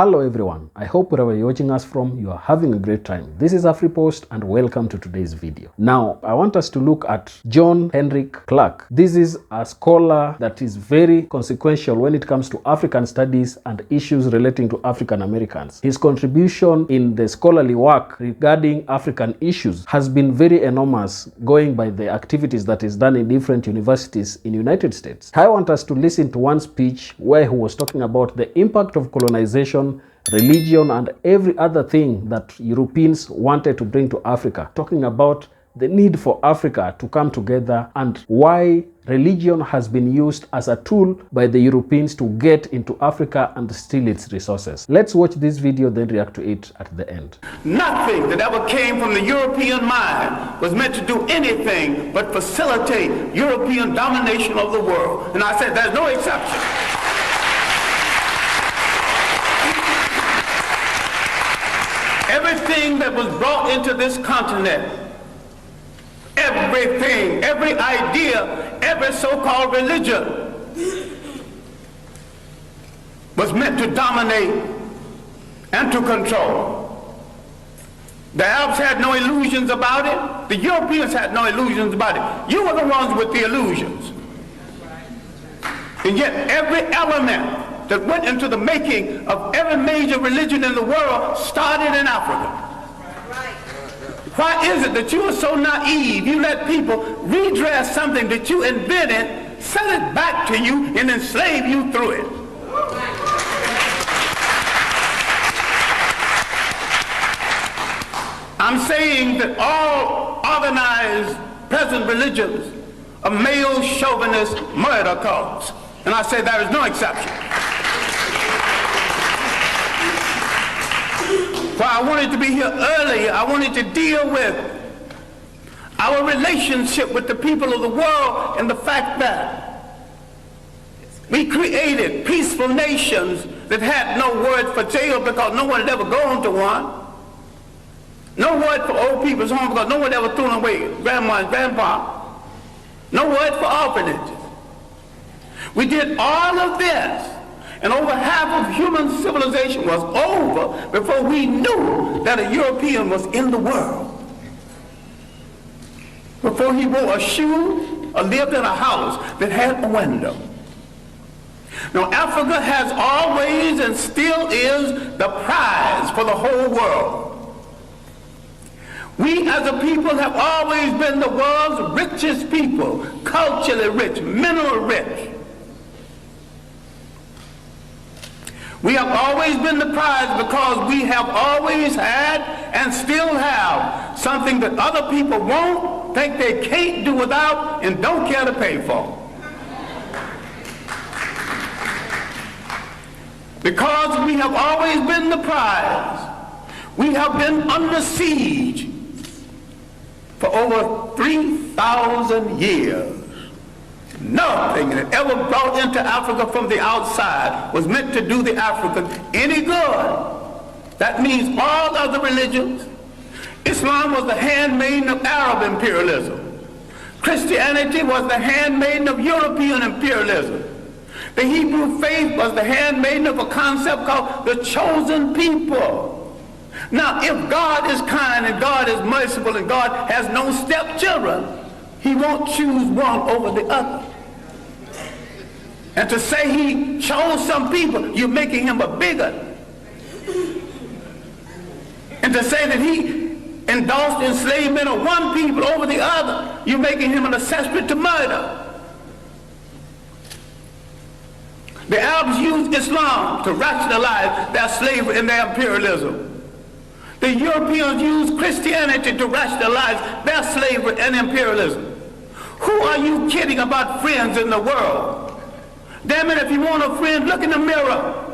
Hello everyone, I hope wherever you're watching us from, you are having a great time. This is AfriPost and welcome to today's video. Now, I want us to look at John Henrick Clark. This is a scholar that is very consequential when it comes to African studies and issues relating to African Americans. His contribution in the scholarly work regarding African issues has been very enormous, going by the activities that is done in different universities in the United States. I want us to listen to one speech where he was talking about the impact of colonization, religion, and every other thing that Europeans wanted to bring to Africa, talking about the need for Africa to come together and why religion has been used as a tool by the Europeans to get into Africa and steal its resources. Let's watch this video, then react to it at the end. Nothing that ever came from the European mind was meant to do anything but facilitate European domination of the world. And I said there's no exception. Everything that was brought into this continent, everything, every idea, every so-called religion was meant to dominate and to control. The Arabs had no illusions about it. The Europeans had no illusions about it. You were the ones with the illusions. And yet every element that went into the making of every major religion in the world started in Africa. Why is it that you are so naive? You let people redress something that you invented, sell it back to you, and enslave you through it. I'm saying that all organized present religions are male chauvinist murder cults. And I say there is no exception. Well, I wanted to be here earlier. I wanted to deal with our relationship with the people of the world and the fact that we created peaceful nations that had no word for jail because no one had ever gone to one. No word for old people's home because no one ever threw them away, grandma and grandpa. No word for orphanages. We did all of this. And over half of human civilization was over before we knew that a European was in the world. Before he wore a shoe or lived in a house that had a window. Now, Africa has always and still is the prize for the whole world. We as a people have always been the world's richest people, culturally rich, mineral rich. We have always been the prize because we have always had and still have something that other people won't, think they can't do without, and don't care to pay for. Because we have always been the prize, we have been under siege for over 3,000 years. Nothing that ever brought into Africa from the outside was meant to do the Africans any good. That means all other religions. Islam was the handmaiden of Arab imperialism. Christianity was the handmaiden of European imperialism. The Hebrew faith was the handmaiden of a concept called the chosen people. Now, if God is kind and God is merciful and God has no stepchildren, he won't choose one over the other. And to say he chose some people, you're making him a bigot. And to say that he endorsed enslavement of one people over the other, you're making him an accessory to murder. The Arabs used Islam to rationalize their slavery and their imperialism. The Europeans used Christianity to rationalize their slavery and imperialism. Who are you kidding about friends in the world? Damn it, if you want a friend, look in the mirror.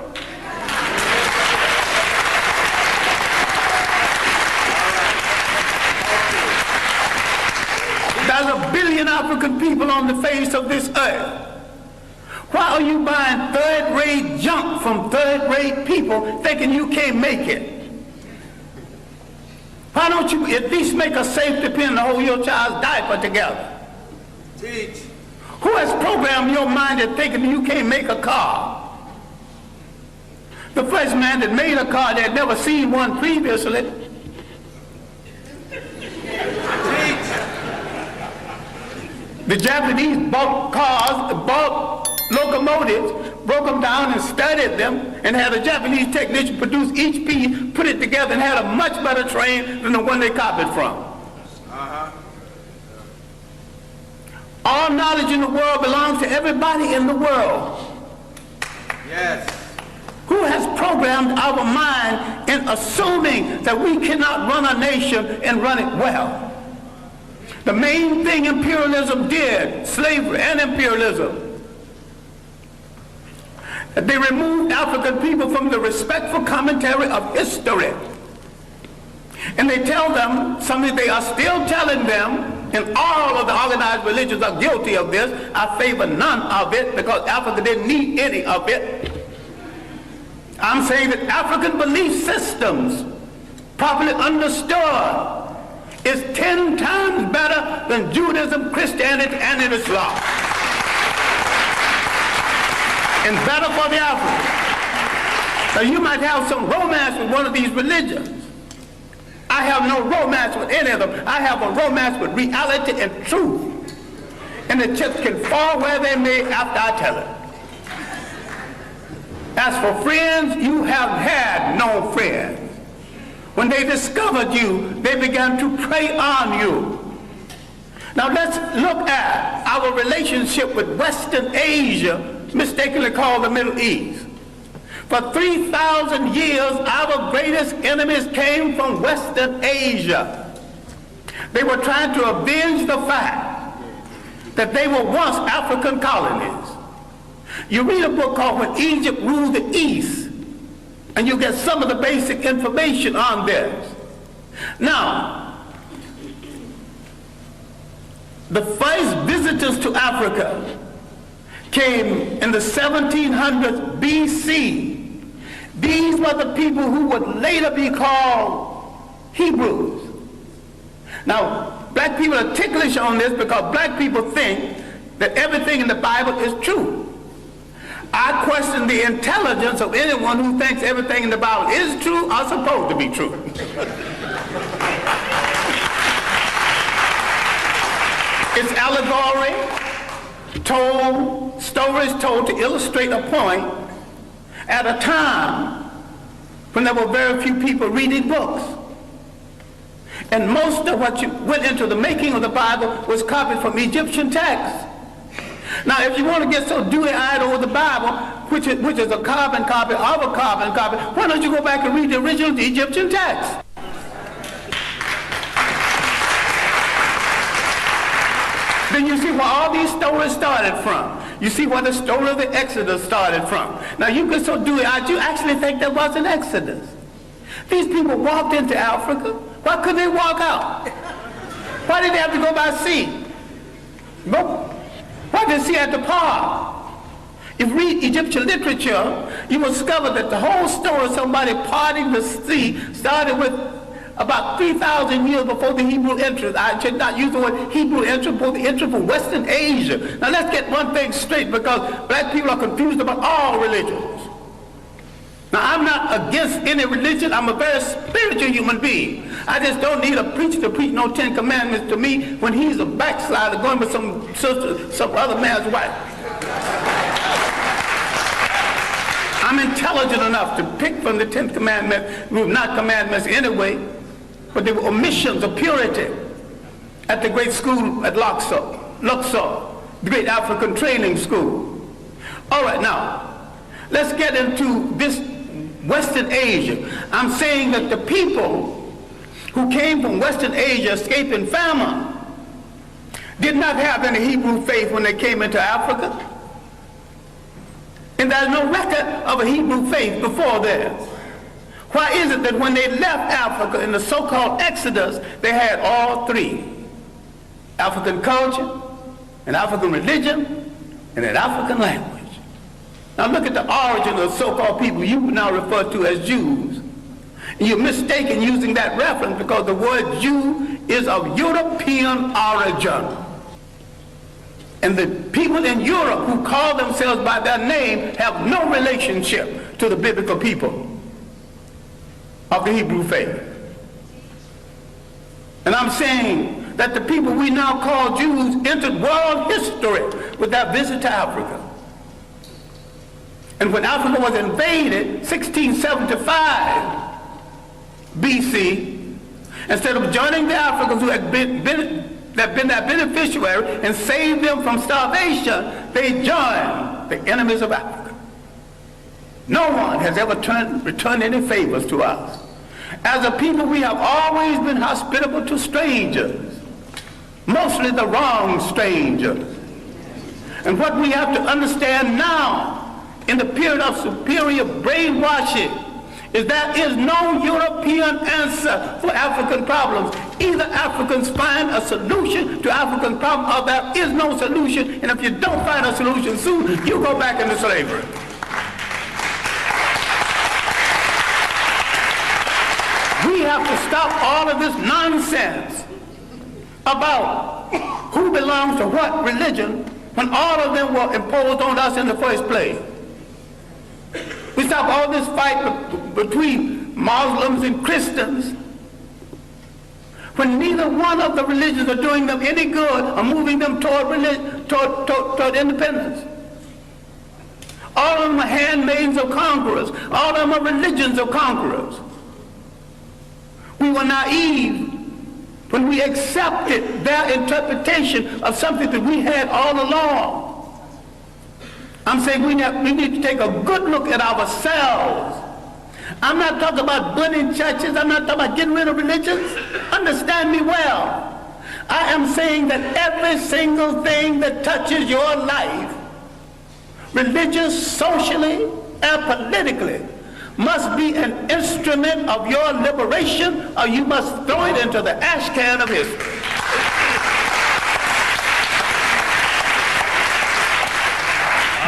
There's 1 billion African people on the face of this earth. Why are you buying third-rate junk from third-rate people thinking you can't make it? Why don't you at least make a safety pin to hold your child's diaper together? Teach. Who has programmed your mind into thinking you can't make a car? The first man that made a car, they had never seen one previously. The Japanese bought cars, bought locomotives, broke them down and studied them, and had a Japanese technician produce each piece, put it together, and had a much better train than the one they copied from. All knowledge in the world belongs to everybody in the world. Yes. Who has programmed our mind in assuming that we cannot run a nation and run it well? The main thing imperialism did, slavery and imperialism, that they removed African people from the respectful commentary of history. And they tell them something they are still telling them, and all of the organized religions are guilty of this. I favor none of it because Africa didn't need any of it. I'm saying that African belief systems, properly understood, is 10 times better than Judaism, Christianity, and Islam. And better for the African. Now you might have some romance with one of these religions. I have no romance with any of them. I have a romance with reality and truth. And the chips can fall where they may after I tell it. As for friends, you have had no friends. When they discovered you, they began to prey on you. Now let's look at our relationship with Western Asia, mistakenly called the Middle East. For 3,000 years, our greatest enemies came from Western Asia. They were trying to avenge the fact that they were once African colonies. You read a book called When Egypt Ruled the East, and you get some of the basic information on this. Now, the first visitors to Africa came in the 1700s BC. These were the people who would later be called Hebrews. Now, black people are ticklish on this because black people think that everything in the Bible is true. I question the intelligence of anyone who thinks everything in the Bible is true or supposed to be true. It's allegory, stories told to illustrate a point at a time when there were very few people reading books. And most of what went into the making of the Bible was copied from Egyptian texts. Now, if you want to get so dewy-eyed over the Bible, which is a carbon copy of a carbon copy, why don't you go back and read the original Egyptian text? Then you see where all these stories started from. You see where the story of the Exodus started from. Now, you get so dewy-eyed, you actually think there was an Exodus. These people walked into Africa. Why couldn't they walk out? Why did they have to go by sea? Nope. Why did they see at the park? If you read Egyptian literature, you will discover that the whole story of somebody parting the sea started with about 3,000 years before the Hebrew entrance. I should not use the word Hebrew entrance, but the entrance from Western Asia. Now let's get one thing straight, because black people are confused about all religions. Now I'm not against any religion. I'm a very spiritual human being. I just don't need a preacher to preach no 10 commandments to me when he's a backslider going with some sister, some other man's wife. I'm intelligent enough to pick from the 10th commandment, not commandments anyway, but they were omissions of purity at the great school at Luxor, the great African training school. All right, now, let's get into this Western Asia. I'm saying that the people who came from Western Asia escaping famine did not have any Hebrew faith when they came into Africa. And there's no record of a Hebrew faith before there. Why is it that when they left Africa in the so-called Exodus, they had all three? African culture, an African religion, and an African language. Now look at the origin of the so-called people you now refer to as Jews. And you're mistaken using that reference because the word Jew is of European origin. And the people in Europe who call themselves by their name have no relationship to the biblical people of the Hebrew faith. And I'm saying that the people we now call Jews entered world history with their visit to Africa. And when Africa was invaded, 1675 BC, instead of joining the Africans who had been their beneficiary and saved them from starvation, they joined the enemies of Africa. No one has ever returned any favors to us. As a people, we have always been hospitable to strangers, mostly the wrong strangers. And what we have to understand now, in the period of superior brainwashing, is there is no European answer for African problems. Either Africans find a solution to African problems, or there is no solution, and if you don't find a solution soon, you go back into slavery. We have to stop all of this nonsense about who belongs to what religion when all of them were imposed on us in the first place. We stop all this fight between Muslims and Christians when neither one of the religions are doing them any good or moving them toward independence. All of them are handmaids of conquerors. All of them are religions of conquerors. We were naive when we accepted their interpretation of something that we had all along. I'm saying we need to take a good look at ourselves. I'm not talking about burning churches. I'm not talking about getting rid of religions. Understand me well. I am saying that every single thing that touches your life, religious, socially, and politically, must be an instrument of your liberation, or you must throw it into the ash can of history.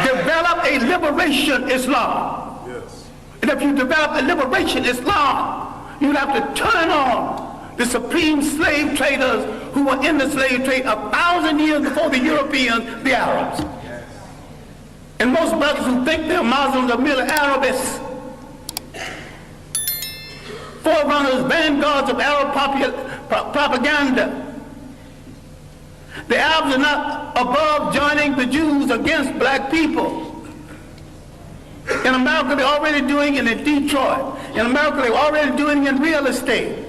Develop a liberation Islam. Yes. And if you develop a liberation Islam, you have to turn on the supreme slave traders who were in the slave trade 1,000 years before the Europeans, the Arabs. Yes. And most brothers who think they're Muslims are merely Arabists. Forerunners, vanguards of Arab propaganda. The Arabs are not above joining the Jews against black people. In America, they're already doing it in Detroit. In America, they're already doing it in real estate.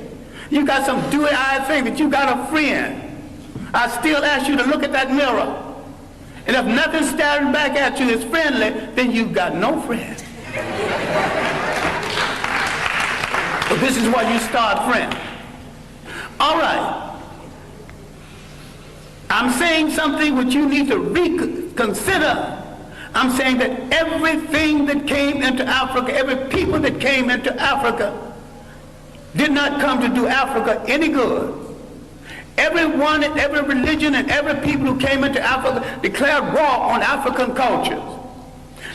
You got some dewy-eyed thing that you got a friend. I still ask you to look at that mirror. And if nothing staring back at you is friendly, then you got no friend. But this is why you start friends. All right. I'm saying something which you need to reconsider. I'm saying that everything that came into Africa, every people that came into Africa, did not come to do Africa any good. Everyone and every religion and every people who came into Africa declared war on African cultures.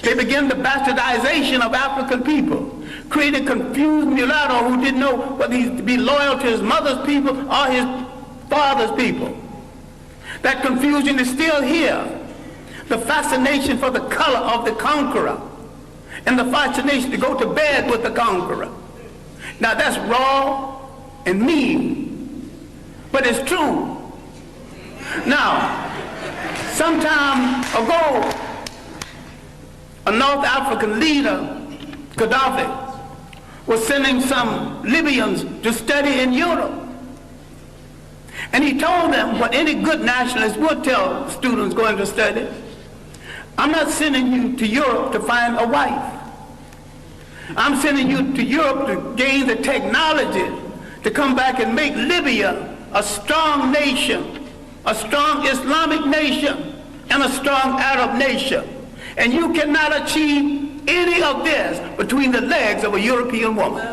They began the bastardization of African people, created confused mulatto who didn't know whether he'd be loyal to his mother's people or his father's people. That confusion is still here. The fascination for the color of the conqueror and the fascination to go to bed with the conqueror. Now that's raw and mean, but it's true. Now, some time ago, a North African leader, Gaddafi, was sending some Libyans to study in Europe. And he told them what any good nationalist would tell students going to study: I'm not sending you to Europe to find a wife. I'm sending you to Europe to gain the technology to come back and make Libya a strong nation, a strong Islamic nation, and a strong Arab nation. And you cannot achieve any of this between the legs of a European woman.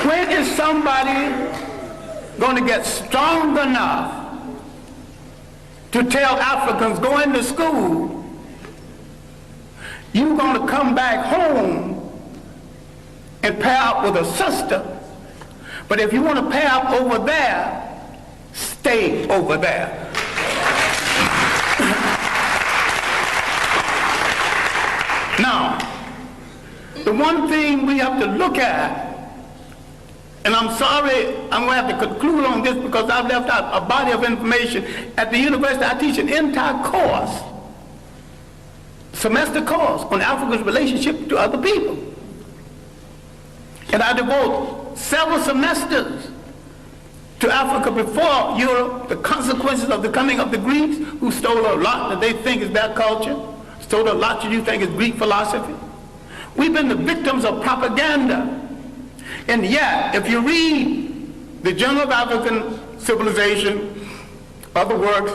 When is somebody going to get strong enough to tell Africans going to school, you're going to come back home and pair up with a sister. But if you want to pair up over there, stay over there. Now, the one thing we have to look at, and I'm sorry, I'm going to have to conclude on this because I've left out a body of information. At the university, I teach an entire course, semester course, on Africa's relationship to other people. And I devote several semesters to Africa before Europe, the consequences of the coming of the Greeks, who stole a lot that they think is their culture, stole a lot that you think is Greek philosophy. We've been the victims of propaganda. And yet, if you read the Journal of African Civilization, other works,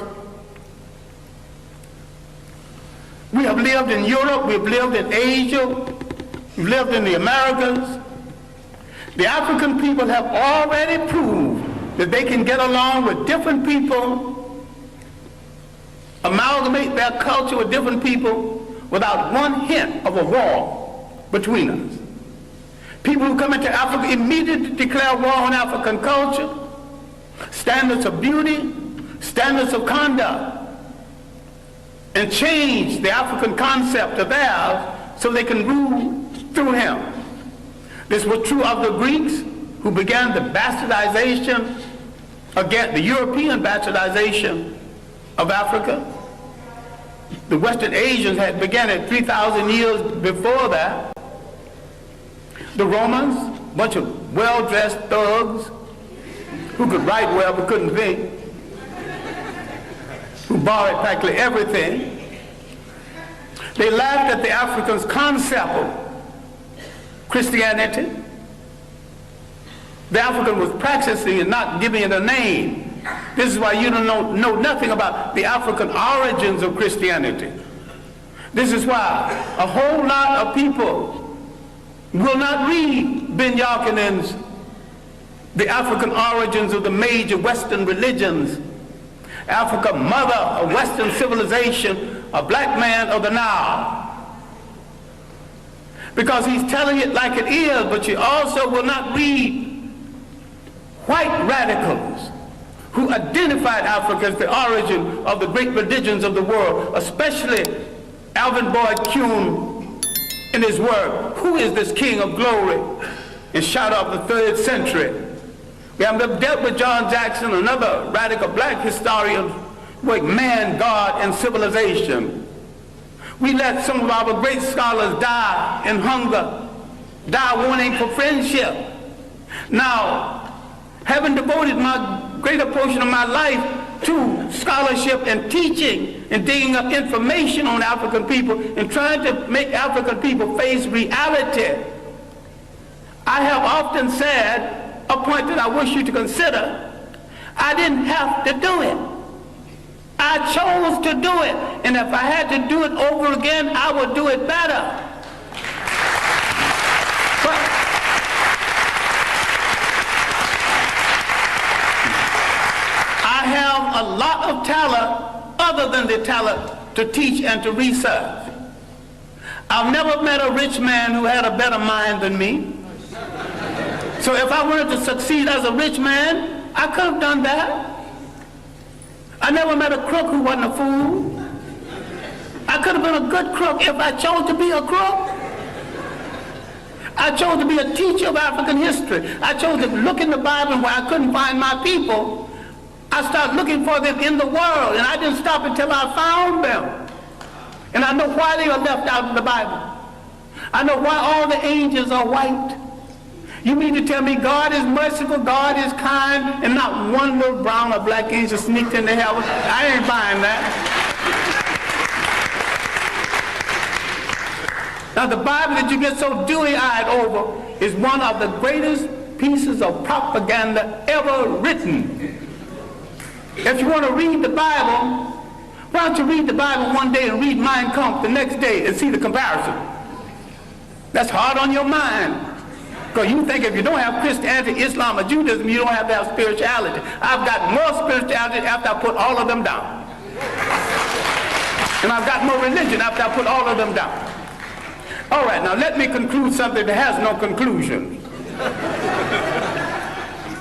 we have lived in Europe, we've lived in Asia, we've lived in the Americas. The African people have already proved that they can get along with different people, amalgamate their culture with different people without one hint of a war between us. People who come into Africa immediately declare war on African culture, standards of beauty, standards of conduct, and change the African concept of theirs so they can rule through him. This was true of the Greeks, who began the bastardization, again, the European bastardization of Africa. The Western Asians had begun it 3,000 years before that. The Romans, a bunch of well-dressed thugs who could write well but couldn't think, who borrowed practically everything. They laughed at the Africans' concept of Christianity. The African was practicing and not giving it a name. This is why you don't know nothing about the African origins of Christianity. This is why a whole lot of people will not read Ben Yakinen's The African Origins of the Major Western Religions, Africa, Mother of Western Civilization, a Black Man of the Nile. Because he's telling it like it is, but you also will not read white radicals who identified Africa as the origin of the great religions of the world, especially Alvin Boyd Kuhn in his work, Who is This King of Glory? In Shadow of the 3rd Century. We have dealt with John Jackson, another radical black historian, with man, God, and civilization. We let some of our great scholars die in hunger, die wanting for friendship. Now, having devoted my greater portion of my life to scholarship and teaching and digging up information on African people and trying to make African people face reality, I have often said, a point that I wish you to consider, I didn't have to do it. I chose to do it, and if I had to do it over again, I would do it better. But I have a lot of talent other than the talent to teach and to research. I've never met a rich man who had a better mind than me. So if I wanted to succeed as a rich man, I could have done that. I never met a crook who wasn't a fool. I could have been a good crook if I chose to be a crook. I chose to be a teacher of African history. I chose to look in the Bible where I couldn't find my people. I started looking for them in the world, and I didn't stop until I found them. And I know why they are left out of the Bible. I know why all the angels are white. You mean to tell me God is merciful, God is kind, and not one little brown or black angel sneaked into heaven? I ain't buying that. Now the Bible that you get so dewy-eyed over is one of the greatest pieces of propaganda ever written. If you want to read the Bible, why don't you read the Bible one day and read Mein Kampf the next day and see the comparison? That's hard on your mind. Because you think if you don't have Christianity, Islam, or Judaism, you don't have that spirituality. I've got more spirituality after I put all of them down. And I've got more religion after I put all of them down. All right, now let me conclude something that has no conclusion.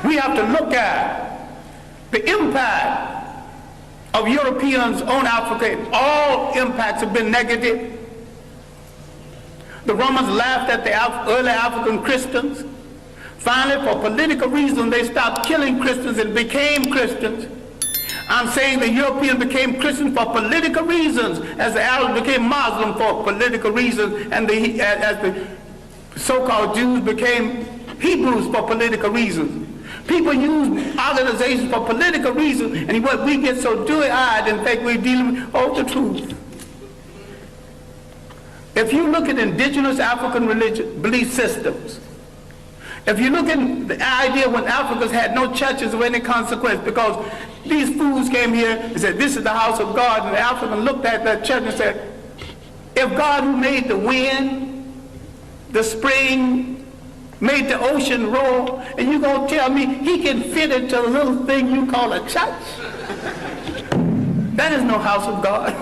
We have to look at the impact of Europeans on Africa. All impacts have been negative. The Romans laughed at the early African Christians. Finally, for political reasons, they stopped killing Christians and became Christians. I'm saying the Europeans became Christians for political reasons, as the Arabs became Muslim for political reasons, and as the so-called Jews became Hebrews for political reasons. People use organizations for political reasons, and what we get so dewy-eyed and think we're dealing with the truth. If you look at indigenous African religion, belief systems, if you look at the idea when Africans had no churches of any consequence because these fools came here and said, this is the house of God, and the African looked at that church and said, if God who made the wind, the spring, made the ocean roar, and you're going to tell me he can fit into a little thing you call a church? That is no house of God.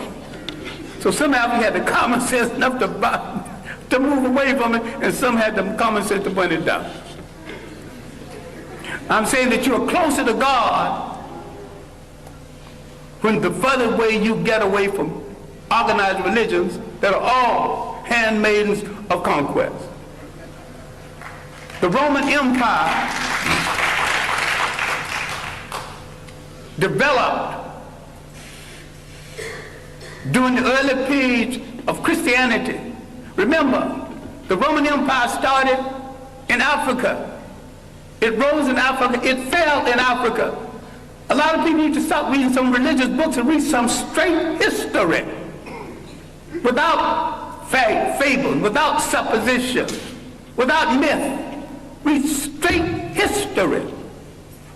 So some Africans had the common sense enough to move away from it, and some had the common sense to burn it down. I'm saying that you're closer to God when the further away you get away from organized religions that are all handmaidens of conquest. The Roman Empire developed during the early period of Christianity. Remember, the Roman Empire started in Africa. It rose in Africa. It fell in Africa. A lot of people need to stop reading some religious books and read some straight history without fable, without supposition, without myth. Read straight history.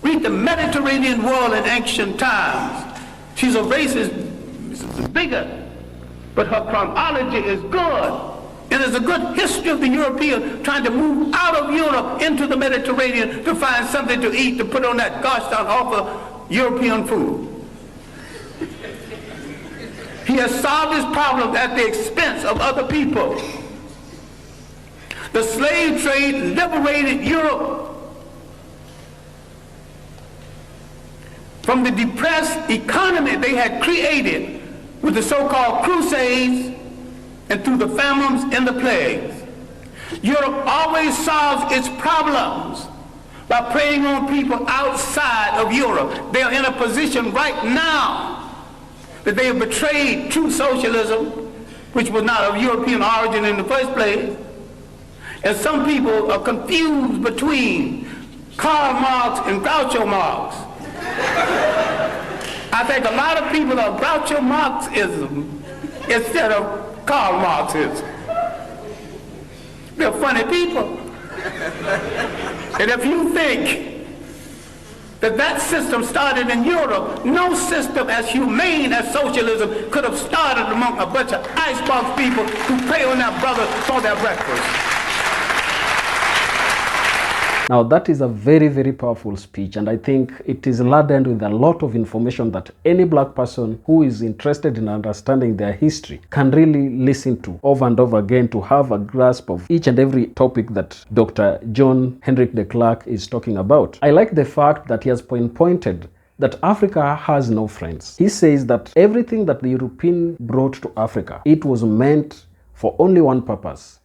Read the Mediterranean world in ancient times. She's a racist, bigger, but her chronology is good. And there's a good history of the European trying to move out of Europe into the Mediterranean to find something to eat, to put on that gosh darn awful European food. He has solved his problem at the expense of other people. The slave trade liberated Europe from the depressed economy they had created with the so-called Crusades and through the famines and the plagues. Europe always solves its problems by preying on people outside of Europe. They are in a position right now that they have betrayed true socialism, which was not of European origin in the first place. And some people are confused between Karl Marx and Groucho Marx. I think a lot of people are Groucho Marxism instead of Karl Marxism. They're funny people. And if you think that that system started in Europe, no system as humane as socialism could have started among a bunch of icebox people who prey on their brothers for their breakfast. Now that is a very, very powerful speech, and I think it is laden with a lot of information that any black person who is interested in understanding their history can really listen to over and over again to have a grasp of each and every topic that Dr. John Henrick Clark is talking about. I like the fact that he has pinpointed that Africa has no friends. He says that everything that the European brought to Africa, it was meant for only one purpose: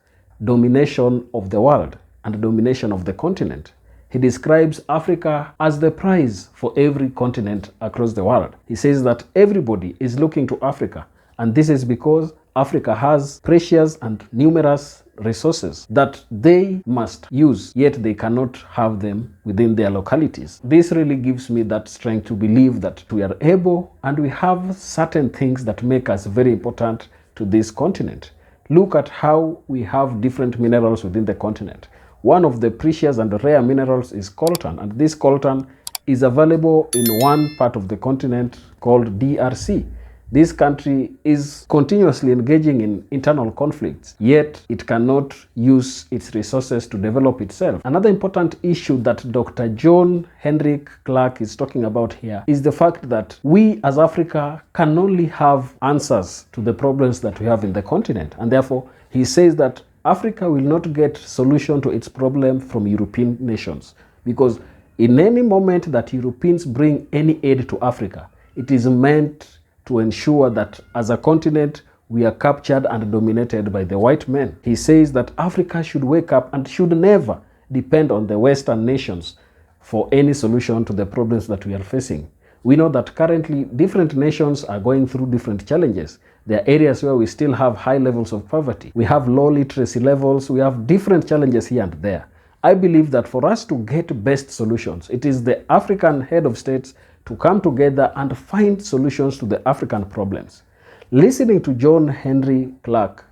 domination of the world and domination of the continent. He describes Africa as the prize for every continent across the world. He says that everybody is looking to Africa, and this is because Africa has precious and numerous resources that they must use, yet they cannot have them within their localities. This really gives me that strength to believe that we are able and we have certain things that make us very important to this continent. Look at how we have different minerals within the continent. One of the precious and rare minerals is coltan, and this coltan is available in one part of the continent called DRC. This country is continuously engaging in internal conflicts, yet it cannot use its resources to develop itself. Another important issue that Dr. John Henrick Clark is talking about here is the fact that we as Africa can only have answers to the problems that we have in the continent, and therefore he says that Africa will not get solution to its problem from European nations, because in any moment that Europeans bring any aid to Africa, it is meant to ensure that as a continent we are captured and dominated by the white men. He says that Africa should wake up and should never depend on the Western nations for any solution to the problems that we are facing. We know that currently different nations are going through different challenges. There are areas where we still have high levels of poverty. We have low literacy levels. We have different challenges here and there. I believe that for us to get best solutions, it is the African head of states to come together and find solutions to the African problems. Listening to John Henrick Clark,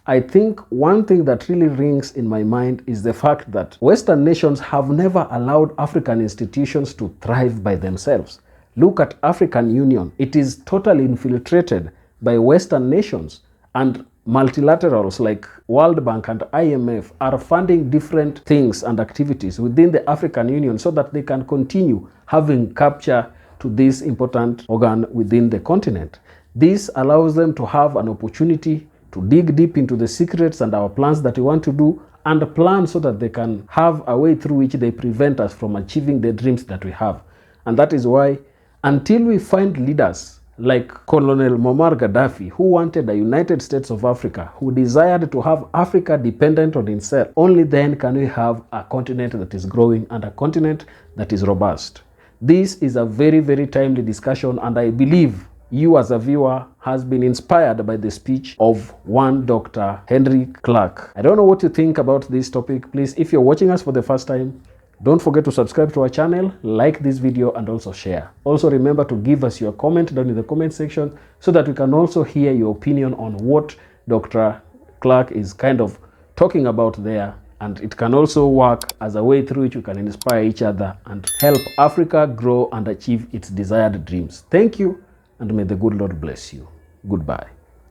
I think one thing that really rings in my mind is the fact that Western nations have never allowed African institutions to thrive by themselves. Look at African Union. It is totally infiltrated by Western nations, and multilaterals like World Bank and IMF are funding different things and activities within the African Union so that they can continue having capture to this important organ within the continent. This allows them to have an opportunity to dig deep into the secrets and our plans that we want to do, and plan so that they can have a way through which they prevent us from achieving the dreams that we have. And that is why, until we find leaders like Colonel Muammar Gaddafi, who wanted a United States of Africa, who desired to have Africa dependent on itself, only then can we have a continent that is growing and a continent that is robust. This is a very, very timely discussion, and I believe you as a viewer has been inspired by the speech of one Dr. Henrick Clark. I don't know what you think about this topic. Please, if you're watching us for the first time, don't forget to subscribe to our channel, like this video, and also share. Also remember to give us your comment down in the comment section so that we can also hear your opinion on what Dr. Clark is kind of talking about there. And it can also work as a way through which we can inspire each other and help Africa grow and achieve its desired dreams. Thank you, and may the good Lord bless you. Goodbye.